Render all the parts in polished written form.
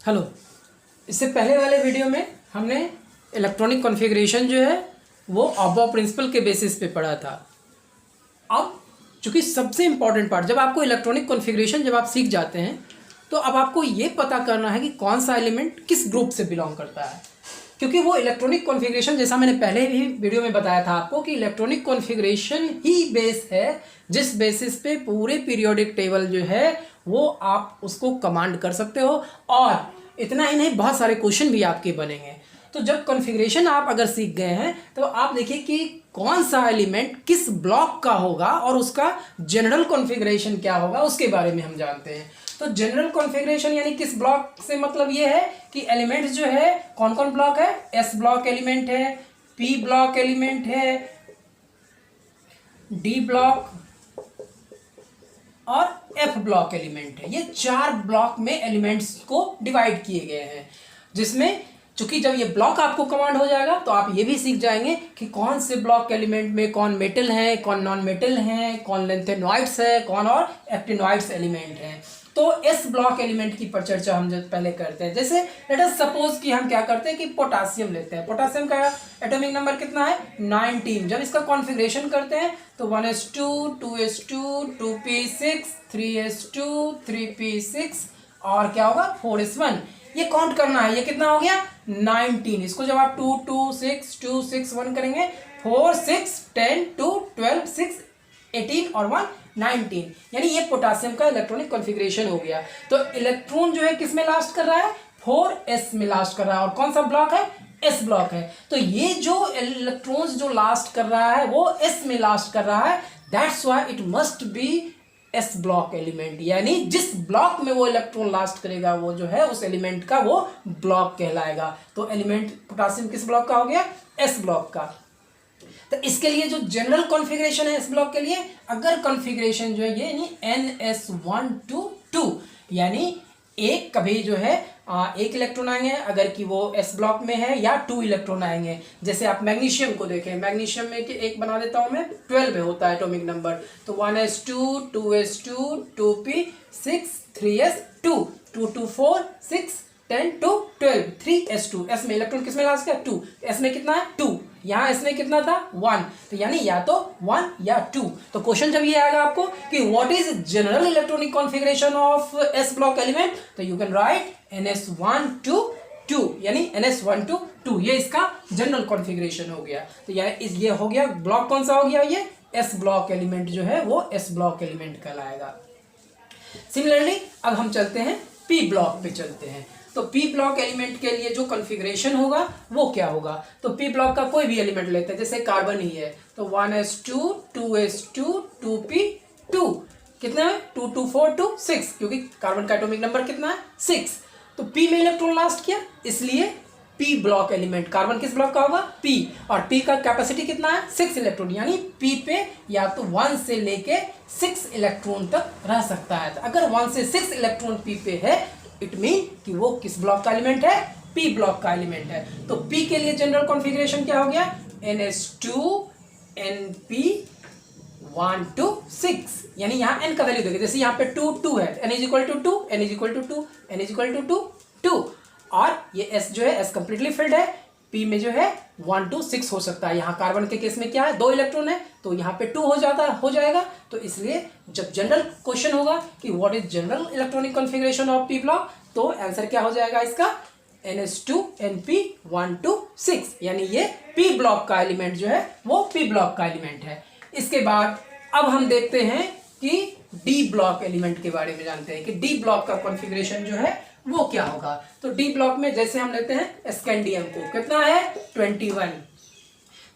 Hello. इससे पहले वाले वीडियो में हमने इलेक्ट्रॉनिक कॉन्फ़िगरेशन जो है वो ऑब्बा प्रिंसिपल के बेसिस पे पढ़ा था। अब चूँकि सबसे इम्पॉर्टेंट पार्ट, जब आपको इलेक्ट्रॉनिक कॉन्फ़िगरेशन जब आप सीख जाते हैं तो अब आपको ये पता करना है कि कौन सा एलिमेंट किस ग्रुप से बिलोंग करता है, क्योंकि वो इलेक्ट्रॉनिक कॉन्फ़िगरेशन, जैसा मैंने पहले भी वीडियो में बताया था आपको कि इलेक्ट्रॉनिक कॉन्फ़िगरेशन ही बेस है जिस बेसिस पे पूरे पीरियोडिक टेबल जो है वो आप उसको कमांड कर सकते हो। और इतना ही नहीं, बहुत सारे क्वेश्चन भी आपके बनेंगे। तो जब कॉन्फ़िगरेशन आप अगर सीख गए हैं तो आप देखिए कि कौन सा एलिमेंट किस ब्लॉक का होगा और उसका जनरल कॉन्फ़िगरेशन क्या होगा उसके बारे में हम जानते हैं। तो जनरल कॉन्फ़िगरेशन यानी किस ब्लॉक से मतलब ये है कि एलिमेंट्स जो है कौन कौन ब्लॉक है, एस ब्लॉक एलिमेंट है, पी ब्लॉक एलिमेंट है, डी ब्लॉक और एफ ब्लॉक एलिमेंट है। ये चार ब्लॉक में एलिमेंट्स को डिवाइड किए गए हैं, जिसमें चूंकि जब ये ब्लॉक आपको कमांड हो जाएगा तो आप ये भी सीख जाएंगे कि कौन से ब्लॉक एलिमेंट में कौन मेटल है, कौन नॉन मेटल है, कौन लेंथेनॉइड्स है, कौन और एक्टिनॉइड्स एलिमेंट हैं। तो एस ब्लॉक एलिमेंट की पर चर्चा हम जब पहले करते हैं, जैसे लेट अस सपोज कि हम क्या करते हैं कि पोटासियम लेते हैं। पोटासियम का एटॉमिक नंबर कितना है, 19। जब इसका कॉन्फ़िगरेशन करते हैं तो 1s2 2s2 2p6 3s2 3p6 और क्या होगा 4s1। ये काउंट करना है, ये कितना हो गया 19। इसको जब आप 2 2 6 2 6 1 करेंगे 4 6 10 2 12 6 18 और 1 19, यानी ये पोटासियम का इलेक्ट्रॉनिक कॉन्फ़िगरेशन हो गया। तो इलेक्ट्रॉन जो है किस में लास्ट कर रहा है, 4s में लास्ट कर रहा है। और कौन सा ब्लॉक है, s ब्लॉक है। तो ये जो इलेक्ट्रॉन्स जो लास्ट कर रहा है वो s में लास्ट कर रहा है, that's why it must be S block element, यानी जिस ब्लॉक में वो इलेक्ट्रॉन लास्ट करेगा वो जो है उस एलिमेंट का वो ब्लॉक कहलाएगा। तो एलिमेंट पोटासियम किस ब्लॉक का हो गया, एस ब्लॉक का। तो इसके लिए जो जनरल कॉन्फ़िगरेशन है इस ब्लॉक के लिए, अगर कॉन्फ़िगरेशन जो है ये यानी NS122, यानी एक कभी जो है एक इलेक्ट्रॉन आएंगे अगर कि वो एस ब्लॉक में है, या 2 इलेक्ट्रॉन आएंगे। जैसे आप मैग्नीशियम को देखें, मैग्नीशियम में कि एक बना देता हूं मैं, 12 में होता है एटॉमिक नंबर। तो 1s2 2s2 2p6 3s2 2 2 4 6 10 2 12 3s2। S में इलेक्ट्रॉन किस में लास्ट किया, 2। एस में कितना है 2, यहाँ एस में कितना था 1, तो यानी या तो 1 या 2। तो क्वेश्चन जब ये आएगा आपको कि what is general electronic configuration of S block element, तो यू कैन राइट NS122, यानी NS122 ये इसका जनरल कॉन्फ़िगरेशन हो गया। तो ये हो गया ब्लॉक, कौन सा हो गया, ये एस ब्लॉक एलिमेंट जो है वो एस ब्लॉक एलिमेंट कहलाएगा। सिमिलरली अब हम चलते हैं पी ब्लॉक पे चलते हैं। तो पी ब्लॉक एलिमेंट के लिए जो कॉन्फ़िगरेशन होगा वो क्या होगा, तो पी ब्लॉक का कोई भी एलिमेंट लेते हैं, जैसे कार्बन ही है तो 1s2 2s2 2p2 कितना है 2 2 4 2 6, क्योंकि कार्बन का एटॉमिक नंबर कितना है 6। तो पी में इलेक्ट्रॉन लास्ट किया, इसलिए पी ब्लॉक एलिमेंट। कार्बन किस ब्लॉक का होगा, पी, और पी का कैपेसिटी कितना है 6 इलेक्ट्रॉन, यानी पी पे या तो 1 से लेके 6 इलेक्ट्रॉन तक रह सकता है। तो अगर 1 से 6 इलेक्ट्रॉन पी पे है इट मीन कि वो किस ब्लॉक का एलिमेंट है, पी ब्लॉक का एलिमेंट है। तो पी के लिए जनरल कॉन्फ़िगरेशन क्या हो गया, NS2 Np126, यानी यहाँ n का वैल्यू देखिए, जैसे यहाँ पे 2 2 है, n = 2 n = 2 n = 2 2, और ये s जो है s कंप्लीटली फिल्ड है। p में जो है 1 2 6 हो सकता है। यहाँ कार्बन के केस में क्या है 2 इलेक्ट्रॉन है, तो यहाँ पे 2 हो जाएगा। तो इसलिए जब जनरल क्वेश्चन होगा कि what is general electronic configuration of P block, तो आंसर क्या हो जाएगा इसका, NS2 Np126, यानी ये पी ब्लॉक का एलिमेंट जो है वो पी ब्लॉक का एलिमेंट है। इसके बाद अब हम देखते हैं कि डी ब्लॉक एलिमेंट के बारे में जानते हैं कि डी ब्लॉक का कॉन्फ़िगरेशन जो है वो क्या होगा। तो डी ब्लॉक में जैसे हम लेते हैं स्कैंडियम को, कितना है 21।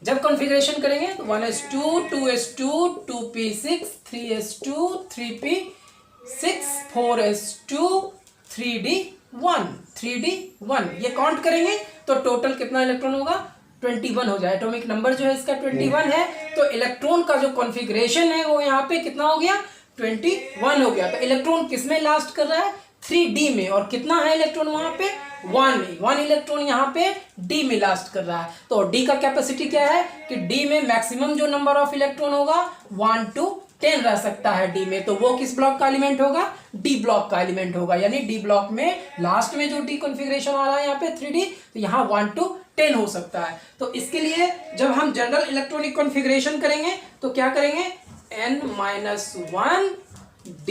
जब कॉन्फ़िगरेशन करेंगे तो 1s2 2s2 2p6 3s2 3p6 4s2 3d1 ये काउंट करेंगे तो टोटल कितना इलेक्ट्रॉन होगा 21 हो जाए। एटॉमिक नंबर जो है इसका 21 है, तो इलेक्ट्रॉन का जो कॉन्फ़िगरेशन है वो यहाँ पे कितना हो गया 21 हो गया। तो इलेक्ट्रॉन किस में लास्ट कर रहा है 3d में, और कितना है इलेक्ट्रॉन वहां पे 1 में, 1 इलेक्ट्रॉन यहाँ पे d में लास्ट कर रहा है। तो d का कैपेसिटी क्या है कि d में मैक्सिमम जो नंबर ऑफ इलेक्ट्रॉन होगा 1 to 10 रह सकता है डी में, तो वो किस ब्लॉक का एलिमेंट होगा? डी ब्लॉक का एलिमेंट होगा। यानी डी ब्लॉक में लास्ट में जो डी कॉन्फ़िगरेशन आ रहा है यहाँ पे 3D, तो यहाँ 1 to 10 हो सकता है। तो इसके लिए जब हम जनरल इलेक्ट्रॉनिक कॉन्फ़िगरेशन करेंगे तो क्या करेंगे? n-1 d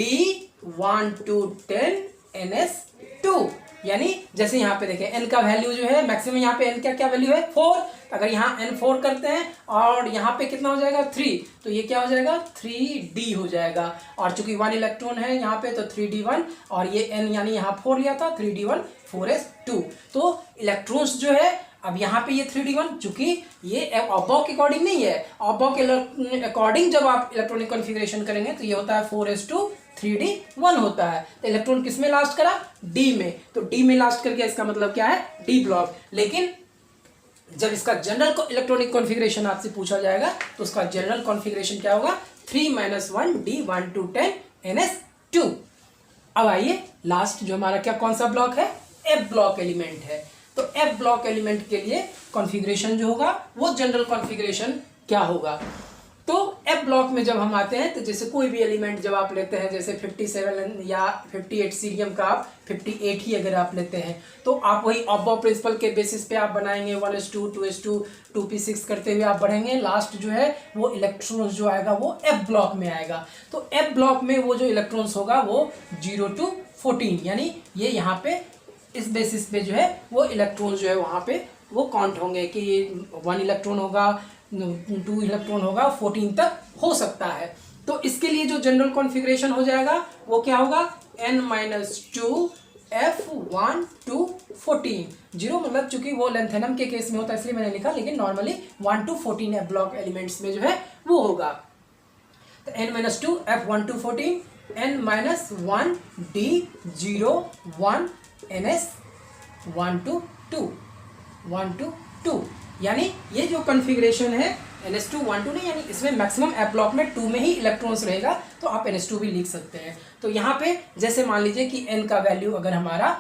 1 to 10 ns2। यानी जैसे यहाँ पे देखें n का वैल्यू जो है मैक्सिमम, यहाँ पे n का क्या वैल्यू है? 4। अगर यहाँ n 4 करते हैं और यहाँ पे कितना हो जाएगा? 3, तो ये क्या हो जाएगा? 3d हो जाएगा। और चूंकि 1 इलेक्ट्रॉन है यहाँ पे, तो 3d1, और ये n यानी यहाँ 4 लिया था, 3d1 4s2। तो इलेक्ट्रॉन्स जो है, अब यहाँ पे ये 3d1, चूंकि ये अबव के अकॉर्डिंग नहीं है, अबव के अकॉर्डिंग जब आप इलेक्ट्रॉनिक कॉन्फ़िगरेशन करेंगे तो ये होता है 4s2 3d1 होता है। तो इलेक्ट्रॉन किस में लास्ट करा? डी में। तो डी में लास्ट करके इसका मतलब क्या है? D block. लेकिन जब इसका जनरल इलेक्ट्रॉनिक कॉन्फ़िगरेशन आपसे पूछा जाएगा तो उसका जनरल कॉन्फ़िगरेशन क्या होगा? 3-1 d 1 to 10 ns2। अब आइए लास्ट जो हमारा क्या कौन सा ब्लॉक है? एफ ब्लॉक एलिमेंट है। तो एफ ब्लॉक एलिमेंट के लिए कॉन्फ़िगरेशन जो होगा वो जनरल कॉन्फ़िगरेशन क्या होगा? तो एफ ब्लॉक में जब हम आते हैं तो जैसे कोई भी एलिमेंट जब आप लेते हैं, जैसे 57 या 58 सीरियम का आप 58 ही अगर आप लेते हैं, तो आप वही अबव प्रिंसिपल के बेसिस पे आप बनाएंगे, 1s2 2s2 2p6 करते हुए आप बढ़ेंगे। लास्ट जो है वो इलेक्ट्रॉन्स जो आएगा वो एफ ब्लॉक में आएगा। तो एफ ब्लॉक में वो जो इलेक्ट्रॉन्स होगा वो 0 to 14, यानी ये यहाँ पे इस बेसिस पे जो है वो इलेक्ट्रॉन जो है वहाँ पे वो काउंट होंगे कि 1 इलेक्ट्रॉन होगा, 2 इलेक्ट्रॉन होगा, 14 तक हो सकता है। तो इसके लिए जो जनरल कॉन्फ़िगरेशन हो जाएगा वो क्या होगा? n-2 f1 to 14। 0 मतलब चूंकि वो लेंथेनम के केस में होता है इसलिए मैंने लिखा, लेकिन normally 1 to 14 F block elements में जो है वो होगा। तो n-2 f1 to 14, n-1 d 0 1 ns 1 to 2 1 to 2। यानी ये जो कॉन्फ़िगरेशन है ns2 1 2 नहीं, यानी इसमें मैक्सिमम एफ ब्लॉक में 2 में ही इलेक्ट्रॉन्स रहेगा, तो आप ns2 भी लिख सकते हैं। तो यहाँ पे जैसे मान लीजिए कि n का वैल्यू अगर हमारा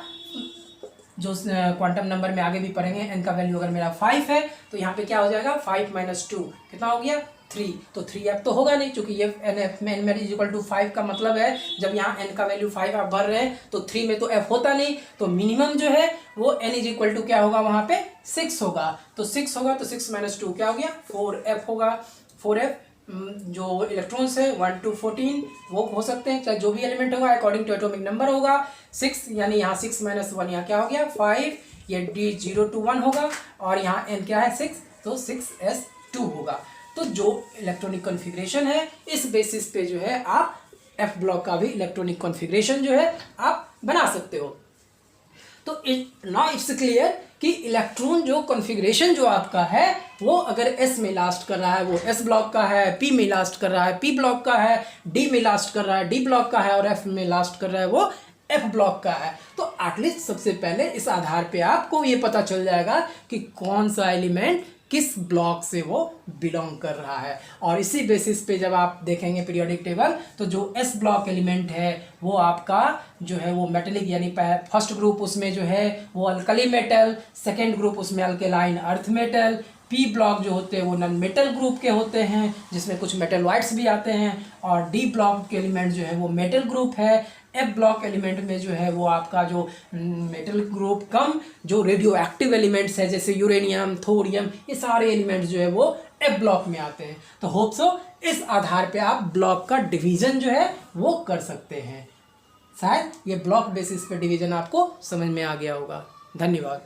जो क्वांटम नंबर में आगे भी पढ़ेंगे, n का वैल्यू अगर मेरा 5 है तो यहाँ पे क्या हो जाएगा? 5 - 2 कितना हो गया? 3। तो 3f तो होगा नहीं, क्योंकि ये n में n 5 का मतलब है जब यहाँ n का वैल्यू 5 आप भर रहे हैं तो 3 में तो f होता नहीं। तो मिनिमम जो है वो n क्या होगा? वहाँ पे 6 होगा। तो 6 होगा तो 6 - 2 क्या हो गया? 4f होगा। 4f जो इलेक्ट्रॉन्स है 1 to 14 वो हो सकते हैं, चाहे जो भी एलिमेंट होगा अकॉर्डिंग टू एटॉमिक नंबर होगा। 6 यानी यहाँ 6 - 1 यहाँ क्या हो गया? 5। ये d 0 to 1 होगा, और यहाँ n क्या है? 6, तो 6s2 होगा। तो जो इलेक्ट्रॉनिक कॉन्फ़िगरेशन है इस बेसिस पे जो है आप एफ ब्लॉक का भी इलेक्ट्रॉनिक कॉन्फ़िगरेशन जो है आप बना सकते हो। तो नाउ इट्स क्लियर कि इलेक्ट्रॉन जो कॉन्फ़िगरेशन जो आपका है वो अगर एस में लास्ट कर रहा है वो एस ब्लॉक का है, पी में लास्ट कर रहा है पी ब्लॉक का है, डी में लास्ट कर रहा है डी ब्लॉक का है, और एफ में लास्ट कर रहा है वो एफ ब्लॉक का है। तो एटलीस्ट सबसे पहले इस आधार पे आपको ये पता चल जाएगा कि कौन सा एलिमेंट किस ब्लॉक से वो बिलोंग कर रहा है। और इसी बेसिस पे जब आप देखेंगे पीरियोडिक टेबल, तो जो एस ब्लॉक एलिमेंट है वो आपका जो है वो मेटेलिक, यानी फर्स्ट ग्रुप उसमें जो है वो अल्कली मेटल, सेकेंड ग्रुप उसमें alkaline earth metal, P block जो होते हैं वो नॉन मेटल ग्रुप के होते हैं जिसमें कुछ मेटलॉइड्स भी आते हैं, और डी ब्लॉक के एलिमेंट जो है वो मेटल ग्रुप है। एफ ब्लॉक एलिमेंट में जो है वो आपका जो मेटल ग्रुप कम जो रेडियो एक्टिव एलिमेंट्स है जैसे यूरेनियम, थोरियम, ये सारे एलिमेंट्स जो है वो एफ ब्लॉक में आते हैं। तो होप सो इस आधार पे आप ब्लॉक का डिवीजन जो है वो कर सकते हैं। शायद ये ब्लॉक बेसिस पे डिवीजन आपको समझ में आ गया होगा। धन्यवाद।